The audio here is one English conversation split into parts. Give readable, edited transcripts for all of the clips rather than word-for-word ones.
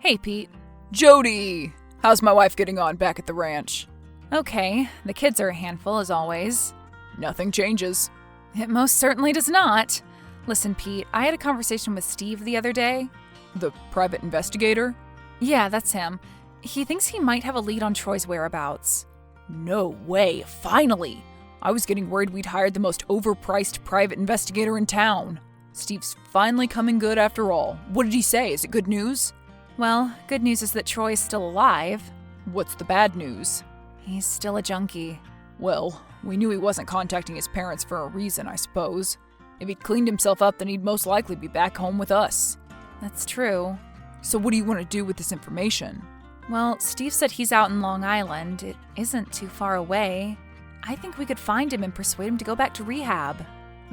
Hey, Pete. Jody! How's my wife getting on back at the ranch? Okay, the kids are a handful as always. Nothing changes. It most certainly does not. Listen, Pete, I had a conversation with Steve the other day. The private investigator? Yeah, that's him. He thinks he might have a lead on Troy's whereabouts. No way, finally! I was getting worried we'd hired the most overpriced private investigator in town. Steve's finally coming good after all. What did he say? Is it good news? Well, good news is that Troy's still alive. What's the bad news? He's still a junkie. Well, we knew he wasn't contacting his parents for a reason, I suppose. If he'd cleaned himself up, then he'd most likely be back home with us. That's true. So what do you want to do with this information? Well, Steve said he's out in Long Island. It isn't too far away. I think we could find him and persuade him to go back to rehab.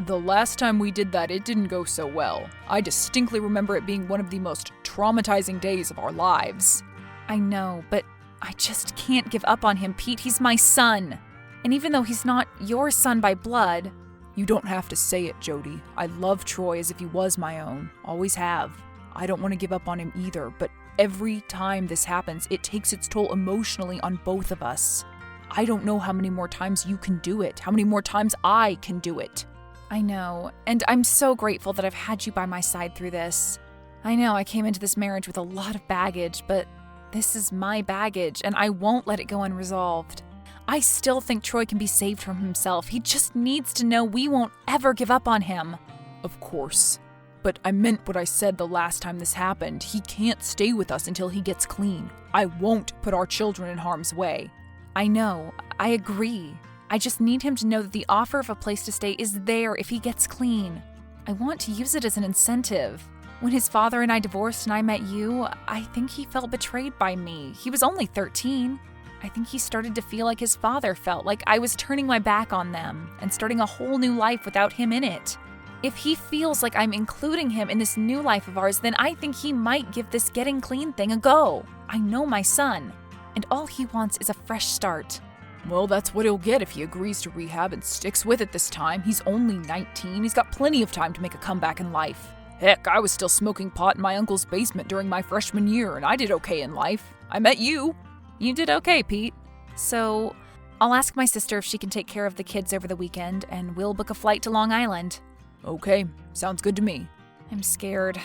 The last time we did that, it didn't go so well. I distinctly remember it being one of the most traumatizing days of our lives. I know, but I just can't give up on him, Pete. He's my son. And even though he's not your son by blood... You don't have to say it, Jody. I love Troy as if he was my own. Always have. I don't want to give up on him either, but every time this happens, it takes its toll emotionally on both of us. I don't know how many more times you can do it, how many more times I can do it. I know, and I'm so grateful that I've had you by my side through this. I know I came into this marriage with a lot of baggage, but this is my baggage, and I won't let it go unresolved. I still think Troy can be saved from himself. He just needs to know we won't ever give up on him. Of course. But I meant what I said the last time this happened. He can't stay with us until he gets clean. I won't put our children in harm's way. I know. I agree. I just need him to know that the offer of a place to stay is there if he gets clean. I want to use it as an incentive. When his father and I divorced and I met you, I think he felt betrayed by me. He was only 13. I think he started to feel like his father felt, like I was turning my back on them and starting a whole new life without him in it. If he feels like I'm including him in this new life of ours, then I think he might give this getting clean thing a go. I know my son, and all he wants is a fresh start. Well, that's what he'll get if he agrees to rehab and sticks with it this time. He's only 19. He's got plenty of time to make a comeback in life. Heck, I was still smoking pot in my uncle's basement during my freshman year, and I did okay in life. I met you. You did okay, Pete. So, I'll ask my sister if she can take care of the kids over the weekend, and we'll book a flight to Long Island. Okay, sounds good to me. I'm scared,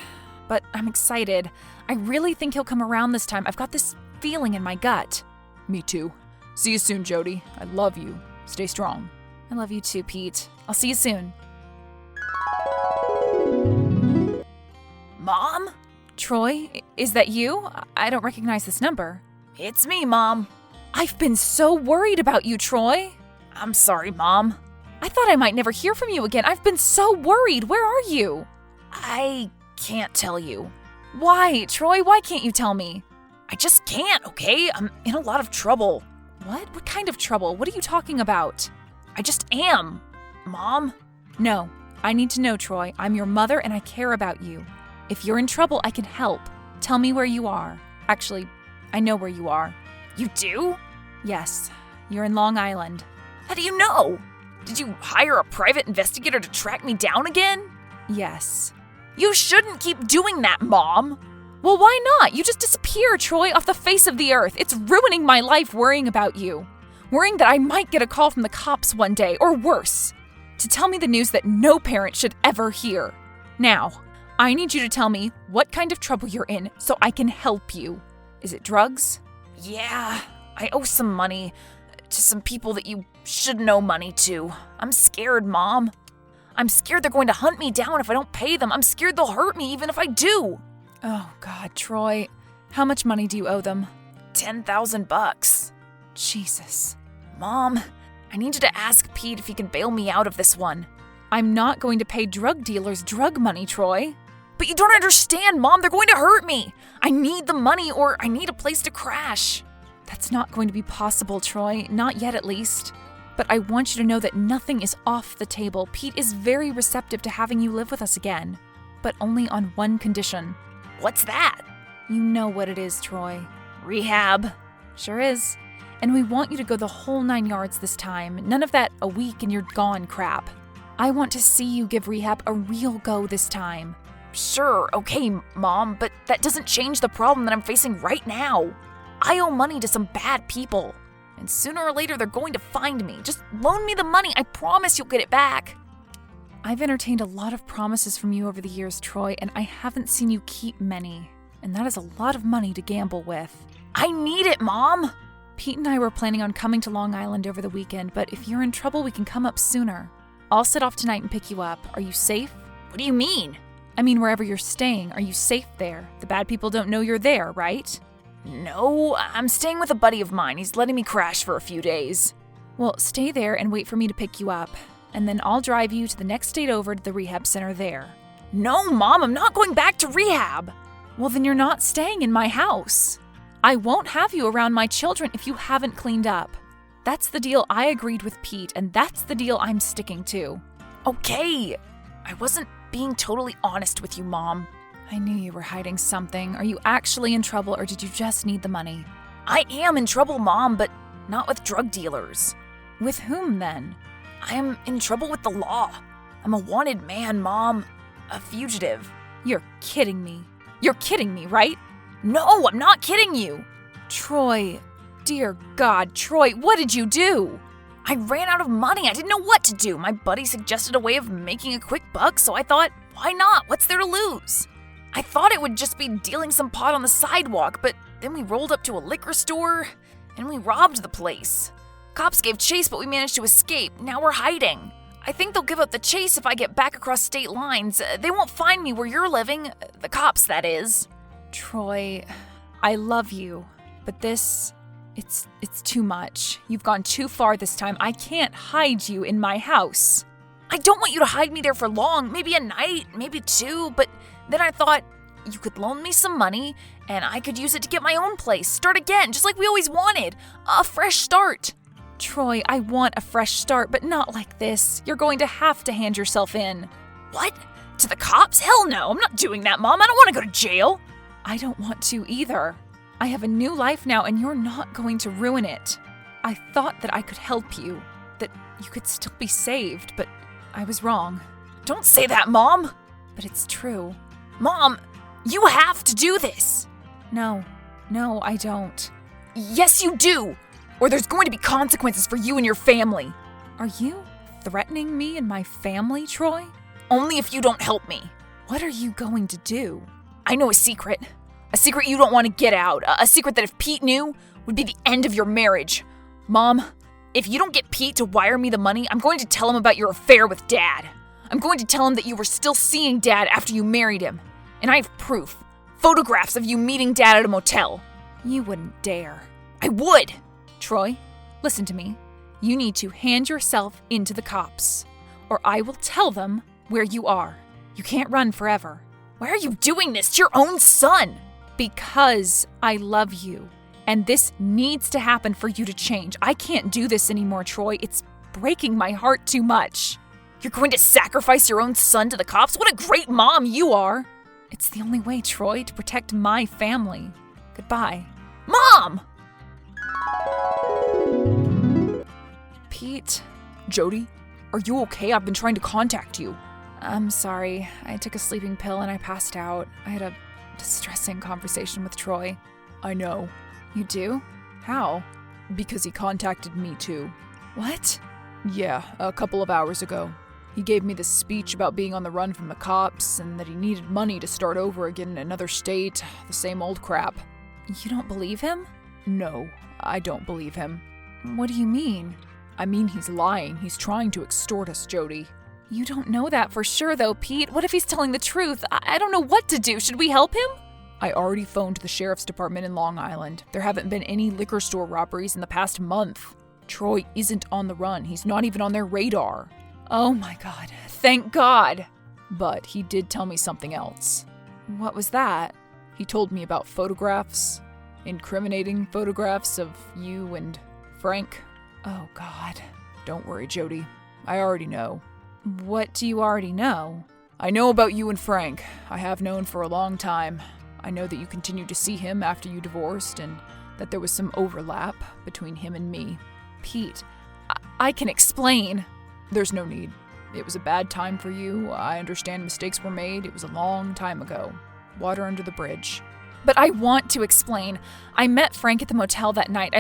but I'm excited. I really think he'll come around this time. I've got this feeling in my gut. Me too. See you soon, Jody. I love you. Stay strong. I love you too, Pete. I'll see you soon. Mom? Troy, is that you? I don't recognize this number. It's me, Mom. I've been so worried about you, Troy. I'm sorry, Mom. I thought I might never hear from you again. I've been so worried. Where are you? I can't tell you. Why, Troy? Why can't you tell me? I just can't, okay? I'm in a lot of trouble. What? What kind of trouble? What are you talking about? I just am. Mom? No. I need to know, Troy. I'm your mother and I care about you. If you're in trouble, I can help. Tell me where you are. Actually, I know where you are. You do? Yes. You're in Long Island. How do you know? Did you hire a private investigator to track me down again? Yes. You shouldn't keep doing that, Mom. Well, why not? You just disappear, Troy, off the face of the earth. It's ruining my life worrying about you. Worrying that I might get a call from the cops one day, or worse, to tell me the news that no parent should ever hear. Now, I need you to tell me what kind of trouble you're in so I can help you. Is it drugs? Yeah, I owe some money to some people that you should know money to. I'm scared, Mom. I'm scared they're going to hunt me down if I don't pay them. I'm scared they'll hurt me even if I do. Oh, God, Troy. How much money do you owe them? $10,000. Jesus. Mom, I need you to ask Pete if he can bail me out of this one. I'm not going to pay drug dealers drug money, Troy. But you don't understand, Mom. They're going to hurt me. I need the money or I need a place to crash. That's not going to be possible, Troy. Not yet, at least. But I want you to know that nothing is off the table. Pete is very receptive to having you live with us again. But only on one condition. What's that? You know what it is, Troy. Rehab. Sure is. And we want you to go the whole 9 yards this time. None of that a week and you're gone crap. I want to see you give rehab a real go this time. Sure, okay, Mom, but that doesn't change the problem that I'm facing right now. I owe money to some bad people, and sooner or later they're going to find me. Just loan me the money. I promise you'll get it back. I've entertained a lot of promises from you over the years, Troy, and I haven't seen you keep many. And that is a lot of money to gamble with. I need it, Mom. Pete and I were planning on coming to Long Island over the weekend, but if you're in trouble, we can come up sooner. I'll set off tonight and pick you up. Are you safe? What do you mean? I mean, wherever you're staying, are you safe there? The bad people don't know you're there, right? No, I'm staying with a buddy of mine. He's letting me crash for a few days. Well, stay there and wait for me to pick you up, and then I'll drive you to the next state over to the rehab center there. No, Mom, I'm not going back to rehab. Well, then you're not staying in my house. I won't have you around my children if you haven't cleaned up. That's the deal I agreed with Pete, and that's the deal I'm sticking to. Okay, I wasn't being totally honest with you, Mom. I knew you were hiding something. Are you actually in trouble, or did you just need the money? I am in trouble, Mom, but not with drug dealers. With whom, then? I am in trouble with the law. I'm a wanted man, Mom. A fugitive. You're kidding me. You're kidding me, right? No, I'm not kidding you. Troy, dear God, Troy, what did you do? I ran out of money. I didn't know what to do. My buddy suggested a way of making a quick buck, so I thought, why not? What's there to lose? I thought it would just be dealing some pot on the sidewalk, but then we rolled up to a liquor store and we robbed the place. Cops gave chase, but we managed to escape. Now we're hiding. I think they'll give up the chase if I get back across state lines. They won't find me where you're living. The cops, that is. Troy, I love you, but it's too much. You've gone too far this time. I can't hide you in my house. I don't want you to hide me there for long. Maybe a night, maybe two, but then I thought you could loan me some money and I could use it to get my own place. Start again, just like we always wanted. A fresh start. Troy, I want a fresh start, but not like this. You're going to have to hand yourself in. What? To the cops? Hell no, I'm not doing that, Mom. I don't want to go to jail. I don't want to either. I have a new life now, and you're not going to ruin it. I thought that I could help you, that you could still be saved, but I was wrong. Don't say that, Mom. But it's true. Mom, you have to do this. No, I don't. Yes, you do. Or there's going to be consequences for you and your family. Are you threatening me and my family, Troy? Only if you don't help me. What are you going to do? I know a secret. A secret you don't want to get out. A secret that if Pete knew, would be the end of your marriage. Mom, if you don't get Pete to wire me the money, I'm going to tell him about your affair with Dad. I'm going to tell him that you were still seeing Dad after you married him. And I have proof. Photographs of you meeting Dad at a motel. You wouldn't dare. I would. Troy, listen to me. You need to hand yourself into the cops, or I will tell them where you are. You can't run forever. Why are you doing this to your own son? Because I love you, and this needs to happen for you to change. I can't do this anymore, Troy. It's breaking my heart too much. You're going to sacrifice your own son to the cops? What a great mom you are. It's the only way, Troy, to protect my family. Goodbye. Mom! Pete? Jody, are you okay? I've been trying to contact you. I'm sorry. I took a sleeping pill and I passed out. I had a distressing conversation with Troy. I know. You do? How? Because he contacted me too. What? Yeah, a couple of hours ago. He gave me this speech about being on the run from the cops and that he needed money to start over again in another state. The same old crap. You don't believe him? No, I don't believe him. What do you mean? I mean, he's lying. He's trying to extort us, Jody. You don't know that for sure, though, Pete. What if he's telling the truth? I don't know what to do. Should we help him? I already phoned the sheriff's department in Long Island. There haven't been any liquor store robberies in the past month. Troy isn't on the run. He's not even on their radar. Oh my God. Thank God. But he did tell me something else. What was that? He told me about photographs, incriminating photographs of you and Frank. Oh God. Don't worry, Jody. I already know. What do you already know? I know about you and Frank. I have known for a long time. I know that you continued to see him after you divorced and that there was some overlap between him and me. Pete, I can explain. There's no need. It was a bad time for you. I understand mistakes were made. It was a long time ago. Water under the bridge. But I want to explain. I met Frank at the motel that night.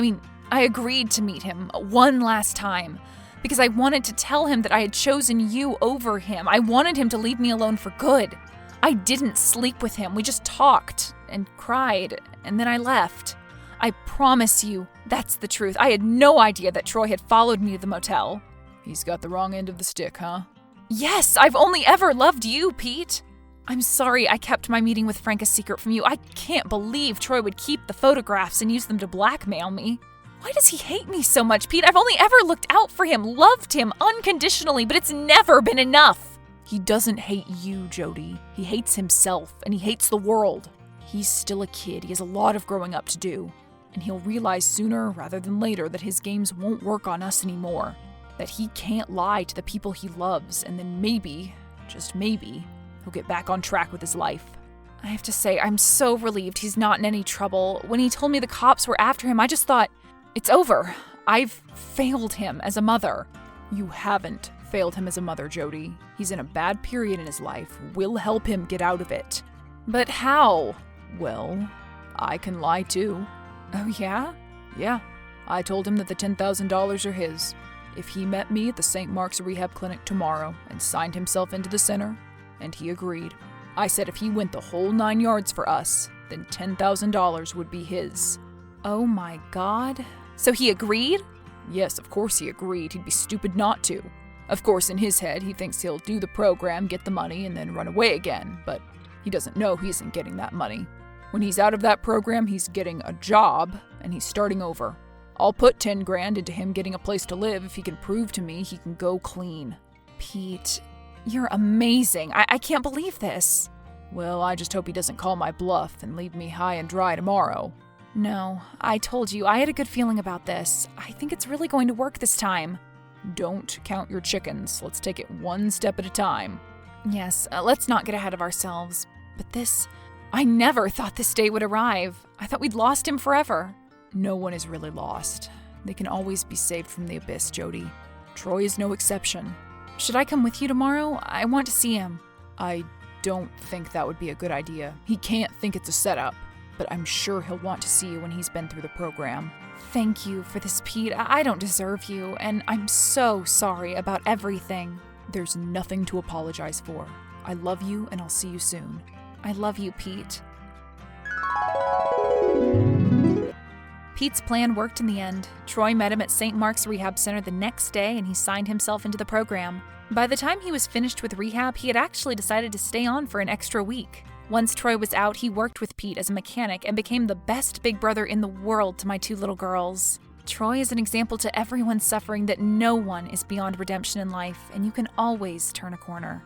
I agreed to meet him one last time because I wanted to tell him that I had chosen you over him. I wanted him to leave me alone for good. I didn't sleep with him. We just talked and cried, and then I left. I promise you, that's the truth. I had no idea that Troy had followed me to the motel. He's got the wrong end of the stick, huh? Yes, I've only ever loved you, Pete. I'm sorry I kept my meeting with Frank a secret from you. I can't believe Troy would keep the photographs and use them to blackmail me. Why does he hate me so much, Pete? I've only ever looked out for him, loved him unconditionally, but it's never been enough. He doesn't hate you, Jody. He hates himself, and he hates the world. He's still a kid. He has a lot of growing up to do. And he'll realize sooner rather than later that his games won't work on us anymore. That he can't lie to the people he loves, and then maybe, just maybe, he'll get back on track with his life. I have to say, I'm so relieved he's not in any trouble. When he told me the cops were after him, I just thought, it's over. I've failed him as a mother. You haven't failed him as a mother, Jody. He's in a bad period in his life. We'll help him get out of it. But how? Well, I can lie too. Oh, yeah? Yeah. I told him that the $10,000 are his. If he met me at the St. Mark's Rehab Clinic tomorrow and signed himself into the center, and he agreed. I said if he went the whole 9 yards for us, then $10,000 would be his. Oh my God. So he agreed? Yes, of course he agreed. He'd be stupid not to. Of course, in his head, he thinks he'll do the program, get the money, and then run away again, but he doesn't know he isn't getting that money. When he's out of that program, he's getting a job, and he's starting over. I'll put 10 grand into him getting a place to live if he can prove to me he can go clean. Pete, you're amazing. I can't believe this. Well, I just hope he doesn't call my bluff and leave me high and dry tomorrow. No, I told you, I had a good feeling about this. I think it's really going to work this time. Don't count your chickens. Let's take it one step at a time. Yes, let's not get ahead of ourselves. But this, I never thought this day would arrive. I thought we'd lost him forever. No one is really lost. They can always be saved from the abyss, Jody. Troy is no exception. Should I come with you tomorrow? I want to see him. I don't think that would be a good idea. He can't think it's a setup, but I'm sure he'll want to see you when he's been through the program. Thank you for this, Pete. I don't deserve you, and I'm so sorry about everything. There's nothing to apologize for. I love you, and I'll see you soon. I love you, Pete. Pete's plan worked in the end. Troy met him at St. Mark's Rehab Center the next day, and he signed himself into the program. By the time he was finished with rehab, he had actually decided to stay on for an extra week. Once Troy was out, he worked with Pete as a mechanic and became the best big brother in the world to my 2 little girls. Troy is an example to everyone suffering that no one is beyond redemption in life, and you can always turn a corner.